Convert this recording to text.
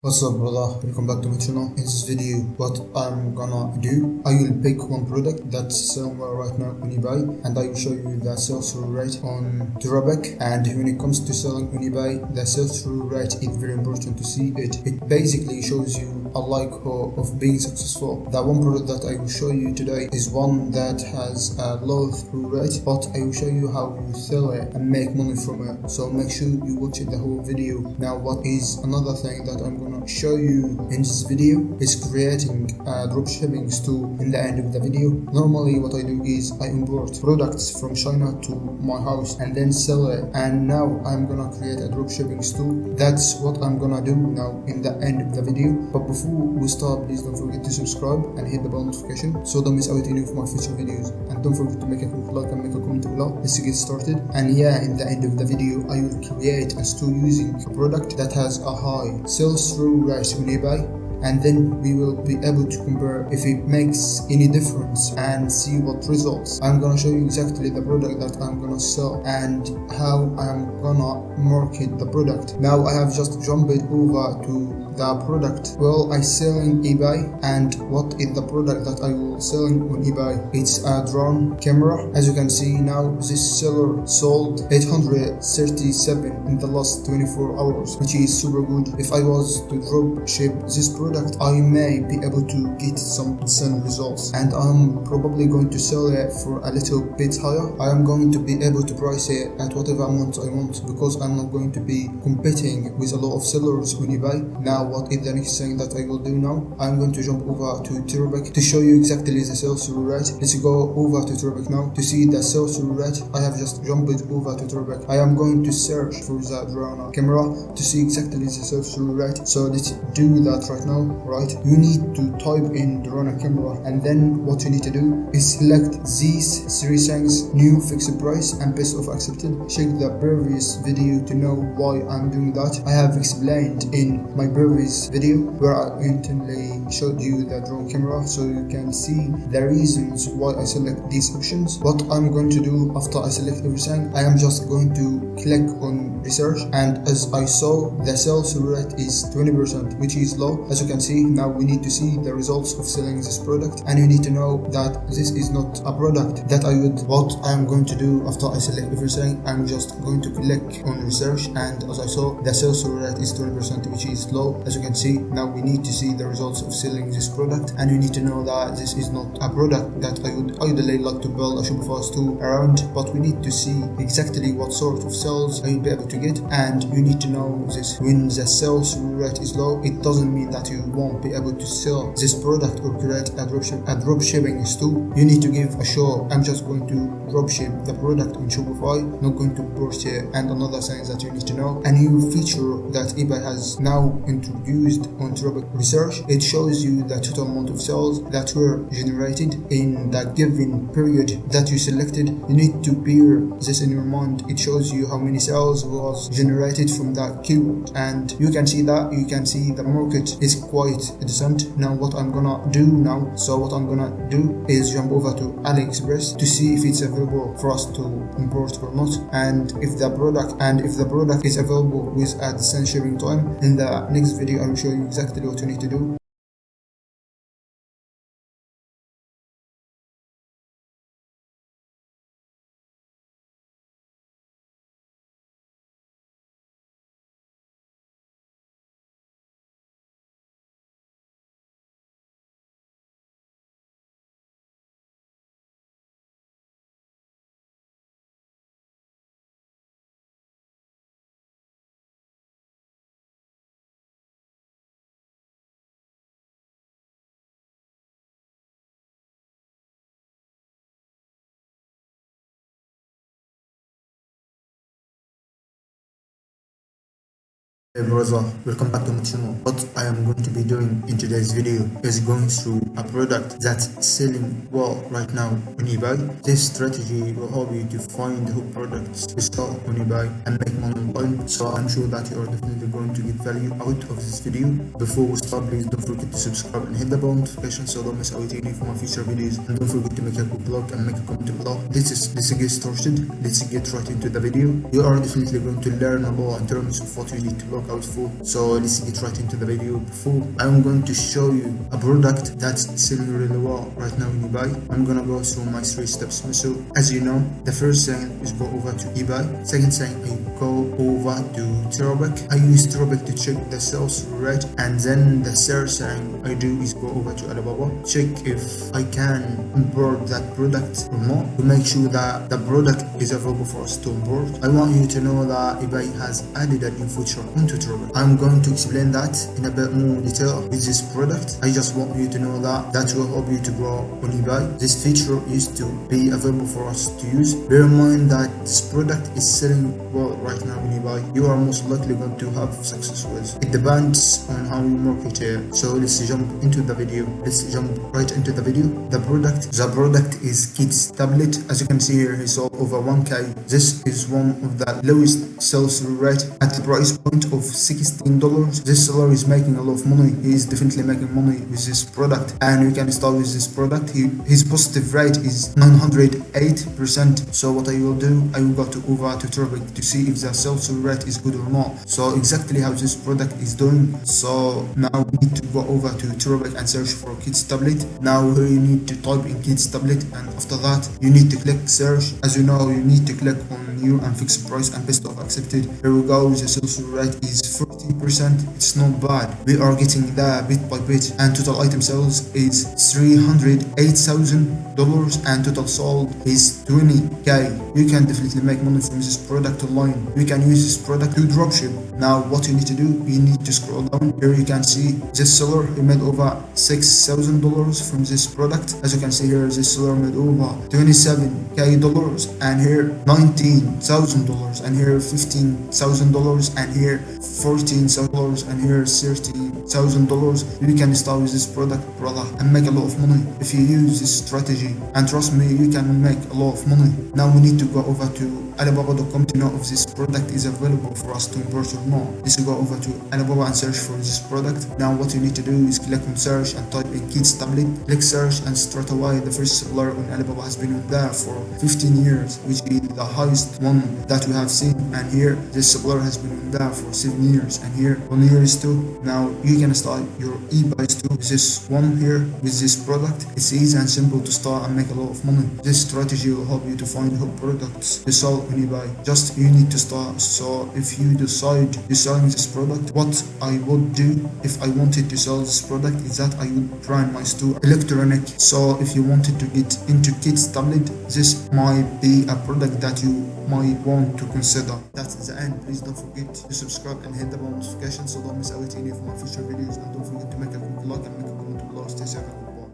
What's up, brother? Welcome back to my channel. In this video, what I'm gonna do, I will pick one product that's selling well right now on eBay, and I will show you the sales through rate on Drawback. And when it comes to selling on eBay, the sales through rate is very important to see it. It basically shows you a likelihood of being successful. The one product that I will show you today is one that has a low through rate, but I will show you how you sell it and make money from it. So make sure you watch the whole video. Now, what is another thing that I'm gonna show you in this video is creating a dropshipping store in the end of the video. Normally what I do is I import products from China to my house and then sell it, and now I'm gonna create a dropshipping store. That's what I'm gonna do now in the end of the video. But before we start, please don't forget to subscribe and hit the bell notification so don't miss out any of my future videos, and don't forget to make a quick like and make a comment below. Let's get started. And yeah, in the end of the video I will create a store using a product that has a high sales through rate on eBay, and then we will be able to compare if it makes any difference and see what results. I'm gonna show you exactly the product that I'm gonna sell and how I'm gonna market the product. Now I have just jumped over to the product well I sell in eBay, and what is the product that I will selling on eBay? It's a drone camera. As you can see now, this seller sold 837 in the last 24 hours, which is super good. If I was to drop ship this product, I may be able to get some decent results, and I'm probably going to sell it for a little bit higher. I am going to be able to price it at whatever amount I want, because I'm not going to be competing with a lot of sellers on eBay. Now what is the next thing that I will do now? I'm going to jump over to Drawback to show you exactly the sales through rate. Let's go over to Drawback now to see the sales through rate. I have just jumped over to Drawback. I am going to search for the drone camera to see exactly the sales through rate. So let's do that right now. Right, you need to type in drone camera, and then what you need to do is select these three things: new, fixed price, and best of accepted. Check the previous video to know why I'm doing that. I have explained in my previous video where I intentionally showed you the drone camera, so you can see the reasons why I select these options. What I'm going to do after I select everything, I am just going to click on research, and as I saw, the sales rate is 20%, which is low. As you can see, now we need to see the results of selling this product, and you need to know that this is not a product that I would. What I'm going to do after I select everything, I'm just going to click on research, and as I saw, the sales rate is 20%, which is low. As you can see, now we need to see the results of selling this product, and you need to know that this is not a product that I would ideally like to build a Shopify store around, but we need to see exactly what sort of sales I will be able to get. And you need to know this: when the sales rate is low, it doesn't mean that you won't be able to sell this product or create a dropshipping store. You need to give a show. I'm just going to dropship the product on Shopify, not going to post it. And another thing that you need to know, a new feature that eBay has now introduced on Drawback research. It shows you the total amount of sales that were generated in the given period that you selected. You need to bear this in your mind. It shows you how many sales was generated from that keyword, and you can see that. You can see the market is quite decent. Now what I'm gonna do now, what I'm gonna do is jump over to AliExpress to see if it's available for us to import or not, and if the product is available with a decent shipping time. In the next video I will show you exactly what you need to do. Hey brother, welcome back to my channel. What I am going to be doing in today's video is going through a product that's selling well right now on eBay. This strategy will help you to find good products to sell on eBay and make money online. So I'm sure that you are definitely going to get value out of this video. Before we start, please don't forget to subscribe and hit the bell notification so don't miss out any of my future videos. And don't forget to make a quick like and make a comment below. Let's get started. Let's get right into the video. You are definitely going to learn a lot in terms of what you need to look work out for. So let's get right into the video. Before I'm going to show you a product that's selling really well right now in eBay. I'm gonna go through my 3 steps. So as you know, the first thing is go over to eBay. Second thing, I go over to Teraback. I use Teraback to check the sales rate, and then the third thing I do is go over to Alibaba, check if I can import that product or not, to make sure that the product is available for us to import. I want you to know that eBay has added a new feature into Teraback. I'm going to explain that in a bit more detail with this product. I just want you to know that will help you to grow on eBay. This feature used to be available for us to use. Bear in mind that this product is selling well right now in eBay. You are most likely going to have success with it. Depends on how you market it. So let's jump into the video. Let's jump right into the video. The product is kids tablet. As you can see here, he sold over 1k. This is one of the lowest sales rate at the price point of $16. This seller is making a lot of money. He is definitely making money with this product, and you can start with this product. His positive rate is 908%. So what I will do, I will go over to Teraback to see if the sales rate is good or not. So exactly how this product is doing. So now we need to go over to Teraback and search for kids tablet. Now here you need to type in kids tablet, and after that you need to click search. As you know, you need to click on new and fixed price and best of accepted. Here we go. The sales rate is 40%. It's not bad. We are getting that bit by bit, and total item sales is $308,000 and total sold is 20k. You can definitely make money from this product online. You can use this product to dropship. Now what you need to do, you need to scroll down. Here you can see this seller, he made over $6,000 from this product. As you can see here, this seller made over $27k, and here $19,000, and here $15,000, and here $14,000, and here $30,000. You can start with this product, brother, and make a lot of money if you use this strategy, and trust me, you can make a lot of money. Now we need to go over to Alibaba.com to know if this product is available for us to import or not. Let's go over to Alibaba and search for this product. Now what you need to do is click on search and type in kids tablet. Click search, and straight away the first seller on Alibaba has been on there for 15 years, which is the highest one that we have seen. And here this seller has been on there for 7 years, and here 1 year is 2. Now you can start your eBay store with this one here, with this product. It's easy and simple to start and make a lot of money. This strategy will help you to find good products to sell on eBay. Just you need to start. So if you decide to sell this product, what I would do if I wanted to sell this product is that I would brand my store electronic. So if you wanted to get into kids tablet, this might be a product that you might want to consider. That's the end. Please don't forget to subscribe and hit the bell notification so don't miss out any of my future videos, and don't forget to make a quick like and make a comment below. Stay safe.